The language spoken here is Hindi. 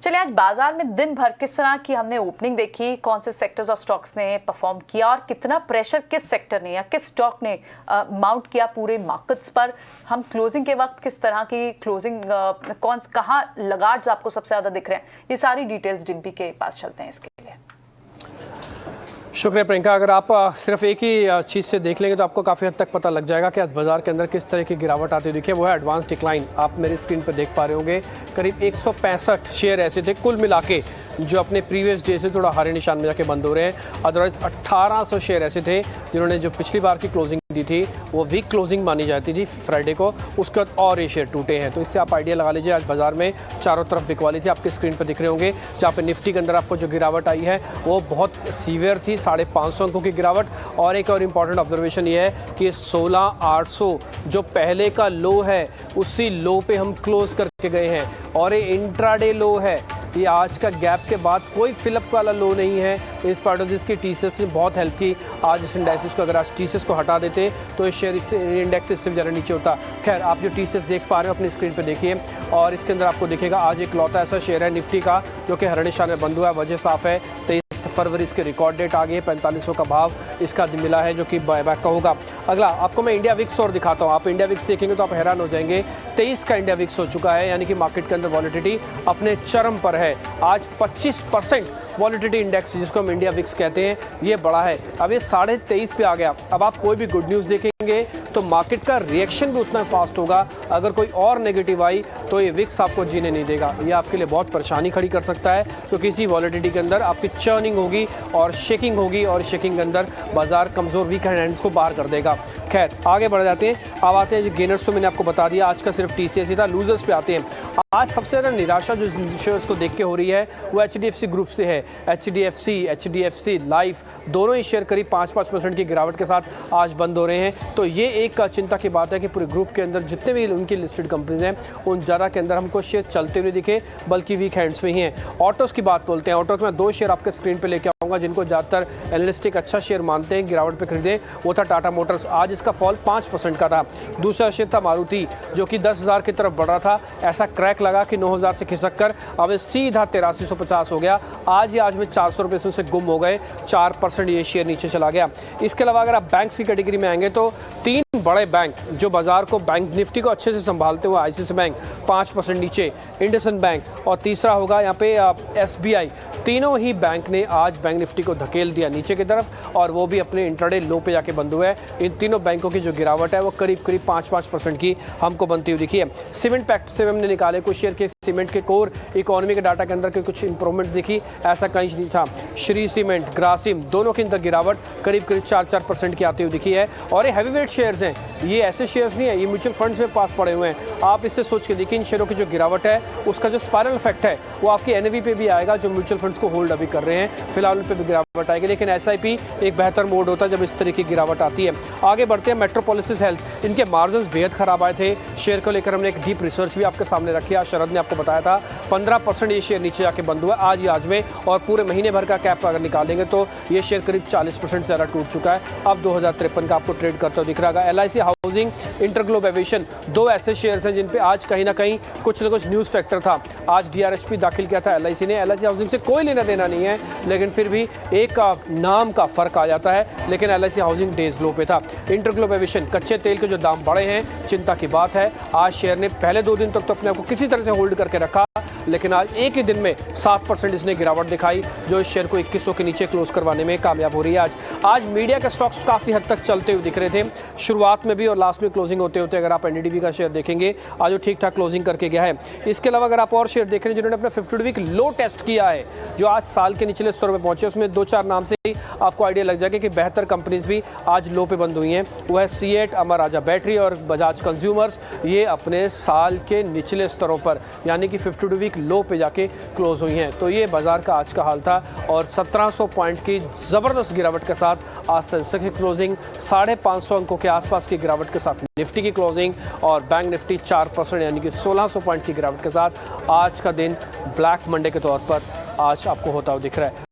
चलिए आज बाजार में दिन भर किस तरह की हमने ओपनिंग देखी, कौन से सेक्टर्स और स्टॉक्स ने परफॉर्म किया और कितना प्रेशर किस सेक्टर ने या किस स्टॉक ने माउंट किया पूरे मार्केट्स पर। हम क्लोजिंग के वक्त किस तरह की क्लोजिंग कहाँ लगार्ड्स आपको सबसे ज्यादा दिख रहे हैं, ये सारी डिटेल्स डिम्पी के पास चलते हैं इसके लिए। शुक्रिया प्रियंका। अगर आप सिर्फ एक ही चीज़ से देख लेंगे तो आपको काफ़ी हद तक पता लग जाएगा कि आज बाजार के अंदर किस तरह की गिरावट आती दिखी है। वो है एडवांस डिक्लाइन। आप मेरी स्क्रीन पर देख पा रहे होंगे करीब 165 शेयर ऐसे थे कुल मिला के जो अपने प्रीवियस डे से थोड़ा हरे निशान में जाके बंद हो रहे हैं। अदरवाइज 1800 शेयर ऐसे थे जिन्होंने जो पिछली बार की क्लोजिंग दी थी वो वीक क्लोजिंग मानी जाती थी फ्राइडे को, उसके बाद और ये शेयर टूटे हैं। तो इससे आप आइडिया लगा लीजिए आज बाजार में चारों तरफ बिकवाली थी। आपके स्क्रीन पर दिख रहे होंगे जहाँ पे निफ्टी के अंदर आपको जो गिरावट आई है वो बहुत सीवियर थी, 550 अंकों की गिरावट। और एक और इम्पॉर्टेंट ऑब्जर्वेशन ये है कि 16800 जो पहले का लो है उसी लो पे हम क्लोज करके गए हैं और ये इंट्राडे लो है। ये आज का गैप के बाद कोई फिलअप वाला लो नहीं है। इस पार्ट ऑफ जिसकी टीसीएस ने बहुत हेल्प की आज इस इंडेक्स को। अगर आज टीसीएस को हटा देते तो इस शेयर इंडेक्स इससे ज़्यादा नीचे होता। खैर आप जो टीसीएस देख पा रहे हो अपनी स्क्रीन पे देखिए और इसके अंदर आपको दिखेगा आज एक लौता ऐसा शेयर है निफ्टी का जो कि हरे निशान में बंद हुआ है। वजह साफ है 23 फरवरी इसके रिकॉर्ड डेट आ गई है, 4500 का भाव इसका मिला है जो कि बायबैक का होगा। अगला आपको मैं इंडिया विक्स और दिखाता हूँ। आप इंडिया विक्स देखेंगे तो आप हैरान हो जाएंगे। 23 का इंडिया विक्स हो चुका है, यानी कि मार्केट के अंदर वॉलिटिलिटी अपने चरम पर है। आज 25% वॉलिटिलिटी इंडेक्स जिसको हम इंडिया विक्स कहते हैं ये बड़ा है। अब ये 23.5 पे आ गया। अब आप कोई भी गुड न्यूज़ देखेंगे तो मार्केट का रिएक्शन भी उतना फास्ट होगा। अगर कोई और नेगेटिव आई तो ये विक्स आपको जीने नहीं देगा। ये आपके लिए बहुत परेशानी खड़ी कर सकता है क्योंकि इसी वॉलिटिलिटी के अंदर आपकी चर्निंग होगी और शेकिंग होगी और शेकिंग के अंदर बाजार कमजोर वीक हैंड्स को बाहर कर देगा। खैर आगे बढ़ जाते हैं। अब आते हैं जो गेनर्स तो मैंने आपको बता दिया आज का सिर्फ टीसीएस ही था। लूजर्स पे आते हैं। आज सबसे ज़्यादा निराशा जो शेयर्स को देख के हो रही है वो एचडीएफसी ग्रुप से है। एचडीएफसी लाइफ दोनों ही शेयर करीब 5% की गिरावट के साथ आज बंद हो रहे हैं। तो ये एक चिंता की बात है कि पूरे ग्रुप के अंदर जितने भी उनकी लिस्टेड कंपनीज हैं उन ज़्यादा के अंदर हमको शेयर चलते हुए दिखे बल्कि वीक हैंड्स में ही हैं। ऑटोज़ की बात बोलते हैं। ऑटोज़ में 2 शेयर आपके स्क्रीन पर लेकर आऊँगा जिनको ज़्यादातर एनालिस्ट एक अच्छा शेयर मानते हैं गिरावट पर खरीदे। वो था टाटा मोटर्स। आज इसका फॉल 5% का था। दूसरा शेयर था मारुति जो कि 10,000 की तरफ बढ़ रहा था। ऐसा क्रैक लगा कि 9,000 से खिसक कर अब सीधा 8350 हो गया। आज में 400 रुपये से गुम हो गए। 4% ये शेयर नीचे चला गया। इसके अलावा अगर आप बैंक्स की कैटेगरी में आएंगे तो 3 बड़े बैंक जो बाजार को बैंक निफ्टी को अच्छे से संभालते हुए आईसीआईसीआई बैंक 5% नीचे, इंडसइंड बैंक और तीसरा होगा यहाँ पे एसबीआई। तीनों ही बैंक ने आज बैंक निफ्टी को धकेल दिया नीचे की तरफ और वो भी अपने इंट्राडे लो पे जाके बंद हुए हैं। इन तीनों बैंकों की जो गिरावट है वो करीब 5% की हमको बनती हुई दिखी है। सीमेंट पैक्ट से हमने निकाले कुछ शेयर के सीमेंट के कोर इकोनॉमी के डाटा के अंदर के कुछ इंप्रूवमेंट दिखी, ऐसा कहीं नहीं था। श्री सीमेंट, ग्रासिम दोनों के अंदर गिरावट करीब 4% की आती हुई दिखी है। और ये हैवीवेट शेयर्स हैं, ये ऐसे शेयर्स नहीं है, ये म्यूचुअल फंड्स में पास पड़े हुए हैं। आप इससे सोच के देखिए इन शेयरों की जो गिरावट है उसका जो स्पाइरल इफेक्ट है वो आपकी एनएवी पे भी आएगा जो म्यूचुअल फंड्स को होल्ड अभी कर रहे हैं। फिलहाल उन पे भी गिरावट आएगी, लेकिन एसआईपी एक बेहतर मोड होता है जब इस तरह की गिरावट आती है। आगे बढ़ते हैं। मेट्रोपोलिस हेल्थ, इनके मार्जिन्स बेहद खराब आए थे। शेयर को लेकर हमने एक डीप रिसर्च भी आपके सामने रखी है। शरद ने आपको बताया था 15% ये शेयर नीचे जाके बंद हुआ आज में और पूरे महीने भर का कैप अगर निकालेंगे तो ये शेयर करीब 40% से ज़्यादा टूट चुका है। अब 2053 का आपको ट्रेड करता हुआ दिख रहा है। एलआईसी हाउसिंग, इंटरग्लोब एविएशन 2 ऐसे शेयर्स हैं जिन पे आज कहीं ना कहीं कुछ न कुछ न्यूज़ फैक्टर था। आज डीआरएचपी दाखिल किया था एलआईसी ने। एलआईसी हाउसिंग से कोई लेना देना नहीं है लेकिन फिर भी एक नाम का फर्क आ जाता है। लेकिन एलआईसी हाउसिंग डेज लो पे था। इंटरग्लोब एविएशन, कच्चे तेल के जो दाम बढ़े हैं चिंता की बात है। आज शेयर ने पहले 2 दिन तक तो अपने आप को किसी तरह से होल्ड करके रखा लेकिन आज एक ही दिन में 7% इसने गिरावट दिखाई जो इस शेयर को 2100 के नीचे क्लोज करवाने में कामयाब हो रही है। आज मीडिया के स्टॉक्स काफी हद तक चलते हुए दिख रहे थे शुरुआत में भी और लास्ट में क्लोजिंग होते होते। अगर आप एनडीटीवी का शेयर देखेंगे आज वो ठीक ठाक क्लोजिंग करके गया है। इसके अलावा अगर आप और शेयर देख रहे हैं जिन्होंने अपना 52 वीक लो टेस्ट किया है जो आज साल के निचले स्तर पर पहुंचे, उसमें 2-4 नाम से ही आपको आइडिया लग जाएगा कि बेहतर कंपनीज भी आज लो पे बंद हुई हैं। वो है सीएट, अमर राजा बैटरी और बजाज कंज्यूमर्स। ये अपने साल के निचले स्तरों पर यानी कि 52 वीक लो पे जाके क्लोज हुई हैं। तो ये बाजार का आज का हाल था और 1700 पॉइंट की जबरदस्त गिरावट के साथ आज सेंसेक्स की क्लोजिंग 550 अंकों के आसपास की गिरावट के साथ निफ्टी की क्लोजिंग और बैंक निफ्टी 4% यानी कि 1600 पॉइंट की गिरावट के साथ आज का दिन ब्लैक मंडे के तौर पर आज आपको होता हुआ दिख रहा है।